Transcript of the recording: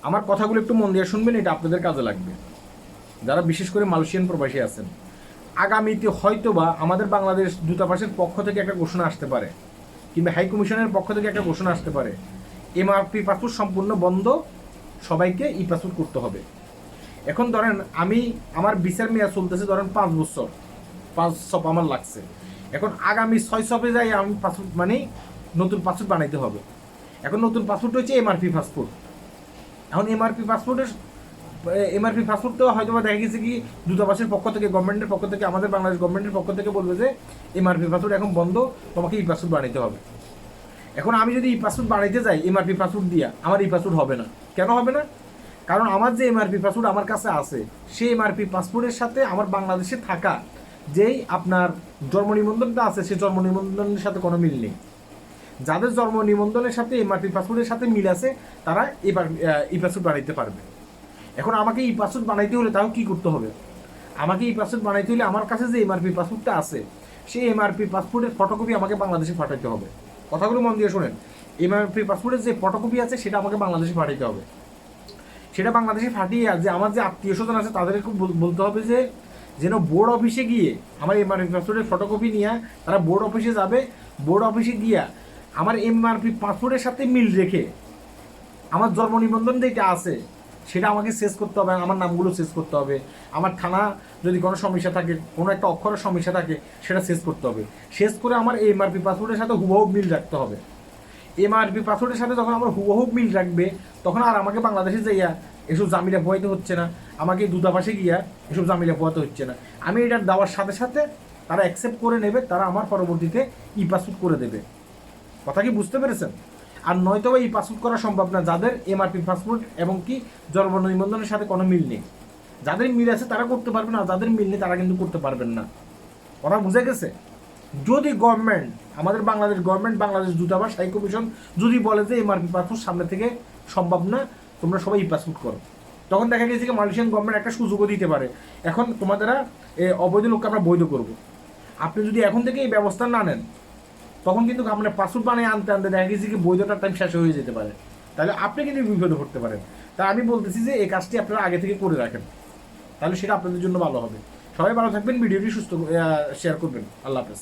আমার কথাগুলো একটু মন দিয়ে শুনবেন, এটা আপনাদের কাজে লাগবে যারা বিশেষ করে মালয়েশিয়ান প্রবাসী আছেন। আগামীতে হয়তোবা আমাদের বাংলাদেশ দূতাবাসের পক্ষ থেকে একটা ঘোষণা আসতে পারে, কিংবা হাই কমিশনের পক্ষ থেকে একটা ঘোষণা আসতে পারে, এমআরপি পাসপোর্ট সম্পূর্ণ বন্ধ, সবাইকে ই পাসপোর্ট করতে হবে। এখন ধরেন আমি আমার ভিসার মেয়াদ চলতেছে ধরেন 5 বছর, 5 সপ আমার লাগছে। এখন আগামী 6 সপে যাই আমি পাসপোর্ট মানে নতুন পাসপোর্ট বানাইতে হবে। এখন নতুন পাসপোর্ট হচ্ছে এমআরপি পাসপোর্ট। এখন এমআরপি পাসপোর্ট তো হয়তো বা দেখা গেছে কি দূতাবাসের পক্ষ থেকে, গভর্নমেন্টের পক্ষ থেকে, আমাদের বাংলাদেশ গভর্নমেন্টের পক্ষ থেকে বলবে যে এমআরপি পাসপোর্ট এখন বন্ধ, তোমাকে ই পাসপোর্ট বানাইতে হবে। এখন আমি যদি ই পাসপোর্ট বানাইতে যাই এমআরপি পাসপোর্ট দিয়া, আমার ই পাসপোর্ট হবে না। কেন হবে না? কারণ আমার যে এমআরপি পাসপোর্ট আমার কাছে আছে, সেই এমআরপি পাসপোর্টের সাথে আমার বাংলাদেশে থাকা যেই আপনার জন্ম নিবন্ধনটা আছে, সেই জন্ম নিবন্ধনের সাথে কোনো মিল নেই। যাদের জন্ম নিবন্ধনের সাথে এমআরপি পাসপোর্টের সাথে মিল আছে, তারা এবার ই পাসপোর্ট বানাইতে পারবে। এখন আমাকে ই পাসপোর্ট বানাইতে হলে তাও কী করতে হবে? আমাকে ই পাসপোর্ট বানাইতে হলে আমার কাছে যে এমআরপি পাসপোর্টটা আছে, সেই এমআরপি পাসপোর্টের ফটোকপি আমাকে বাংলাদেশে পাঠাইতে হবে। কথাগুলো মন দিয়ে শোনেন। এমআরপি পাসপোর্টের যে ফটোকপি আছে সেটা আমাকে বাংলাদেশে পাঠাইতে হবে। সেটা বাংলাদেশে ফাটিয়ে যে আমার যে আত্মীয় স্বজন আছে তাদেরকে বলতে হবে যে যেন বোর্ড অফিসে গিয়ে আমার এমআরপি পাসপোর্টের ফটোকপি নিয়ে তারা বোর্ড অফিসে যাবে। বোর্ড অফিসে গিয়া আমার এমআরপি পাসপোর্টের সাথে মিল রেখে আমার জন্ম নিবন্ধন যেটা আছে সেটা আমাকে শেষ করতে হবে, আমার নামগুলো শেষ করতে হবে, আমার থানা যদি কোনো সমস্যা থাকে, কোনো একটা অক্ষরের সমস্যা থাকে, সেটা শেষ করতে হবে। শেষ করে আমার এই এমআরপি পাসপোর্টের সাথে হুবহু মিল রাখতে হবে। এমআরপি পাসপোর্টের সাথে যখন আমার হুবহু মিল রাখবে, তখন আর আমাকে বাংলাদেশে যাইয়া এসব জামিলা পোয়াইতে হচ্ছে না, আমাকে দূতাবাসে গিয়া এসব জামিলা পোয়াতে হচ্ছে না। আমি এটা দেওয়ার সাথে সাথে তারা অ্যাকসেপ্ট করে নেবে, তারা আমার পরবর্তীতে ই পাসপোর্ট করে দেবে। কথা কি বুঝতে পেরেছেন? আর নয়তো এই পাসপোর্ট করা সম্ভব না যাদের এমআরপি পাসপোর্ট এবং কি জন্ম নিবন্ধনের সাথে কোনো মিল নেই। যাদের মিল আছে তারা করতে পারবেন, আর যাদের মিল নেই তারা কিন্তু করতে পারবেন না। কথা বুঝে গেছে? যদি গভর্নমেন্ট, আমাদের বাংলাদেশ গভর্নমেন্ট, বাংলাদেশ দূতাবাস, হাই কমিশন যদি বলে যে এমআরপি পাসপোর্ট সামনে থেকে সম্ভব না, তোমরা সবাই ই পাসপোর্ট করো, তখন দেখা গেছে যে মালয়েশিয়ান গভর্নমেন্ট একটা সুযোগও দিতে পারে, এখন তোমাদের অবৈধ লোককে আমরা বৈধ করব। আপনি যদি এখন থেকে এই ব্যবস্থা না নেন, তখন কিন্তু আপনার পাসপোর্ট বানিয়ে আনতে আনতে দেখা গেছে কি বৈধতার টাইম শেষ হয়ে যেতে পারে, তাহলে আপনি কিন্তু বিপদে পড়তে পারেন। তাই আমি বলতেছি যে এই কাজটি আপনারা আগে থেকে করে রাখেন, তাহলে সেটা আপনাদের জন্য ভালো হবে। সবাই ভালো থাকবেন, ভিডিওটি সুস্থ শেয়ার করবেন। আল্লাহ হাফেজ।